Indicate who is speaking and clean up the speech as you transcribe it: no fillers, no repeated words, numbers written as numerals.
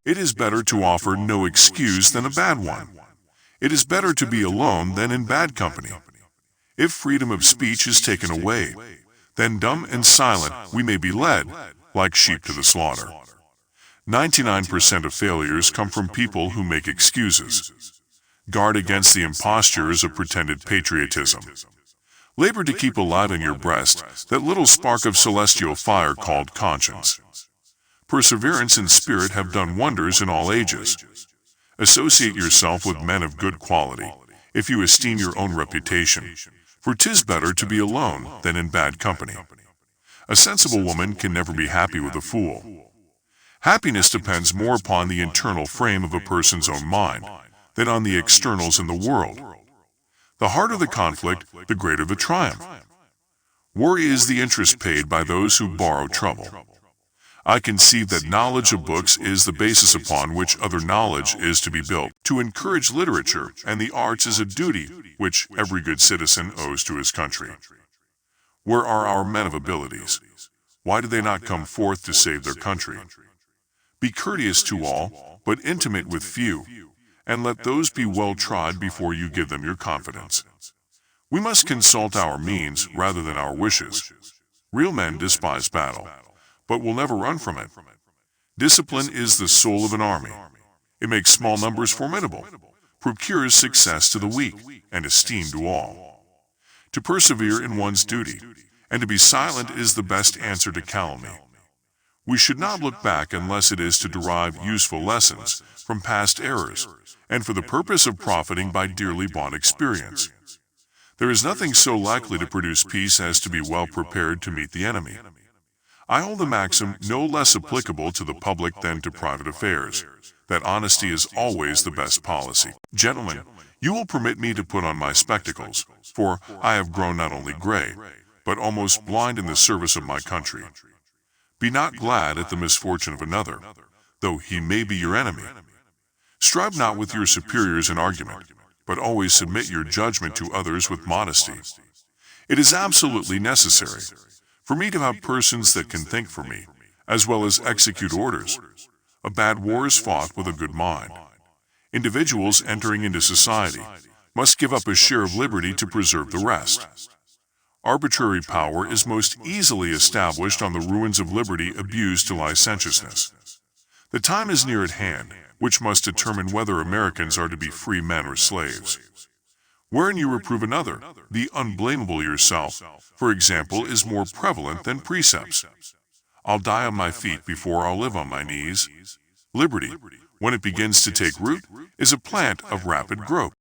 Speaker 1: It is better to offer no excuse than a bad one. It is better to be alone than in bad company. If freedom of speech is taken away, then dumb and silent we may be led, like sheep to the slaughter. 99% of failures come from people who make excuses. Guard against the impostures of pretended patriotism. Labor to keep alive in your breast that little spark of celestial fire called conscience. Perseverance and spirit have done wonders in all ages. Associate yourself with men of good quality, if you esteem your own reputation, for 'tis better to be alone than in bad company. A sensible woman can never be happy with a fool. Happiness depends more upon the internal frame of a person's own mind than on the externals in the world. The harder the conflict, the greater the triumph. Worry is the interest paid by those who borrow trouble. I conceive that knowledge of books is the basis upon which other knowledge is to be built. To encourage literature and the arts is a duty which every good citizen owes to his country. Where are our men of abilities? Why do they not come forth to save their country? Be courteous to all, but intimate with few, and let those be well trod before you give them your confidence. We must consult our means rather than our wishes. Real men despise battle, but will never run from it. Discipline is the soul of an army. It makes small numbers formidable, procures success to the weak, and esteem to all. To persevere in one's duty, and to be silent is the best answer to calumny. We should not look back unless it is to derive useful lessons from past errors, and for the purpose of profiting by dearly bought experience. There is nothing so likely to produce peace as to be well prepared to meet the enemy. I hold the maxim no less applicable to the public than to private affairs, that honesty is always the best policy. Gentlemen, you will permit me to put on my spectacles, for I have grown not only gray, but almost blind in the service of my country. Be not glad at the misfortune of another, though he may be your enemy. Strive not with your superiors in argument, but always submit your judgment to others with modesty. It is absolutely necessary for me to have persons that can think for me, as well as execute orders. A bad war is fought with a good mind. Individuals entering into society must give up a share of liberty to preserve the rest. Arbitrary power is most easily established on the ruins of liberty abused to licentiousness. The time is near at hand, which must determine whether Americans are to be free men or slaves. Wherein you reprove another, the unblamable yourself, for example, is more prevalent than precepts. I'll die on my feet before I'll live on my knees. Liberty, when it begins to take root, is a plant of rapid growth.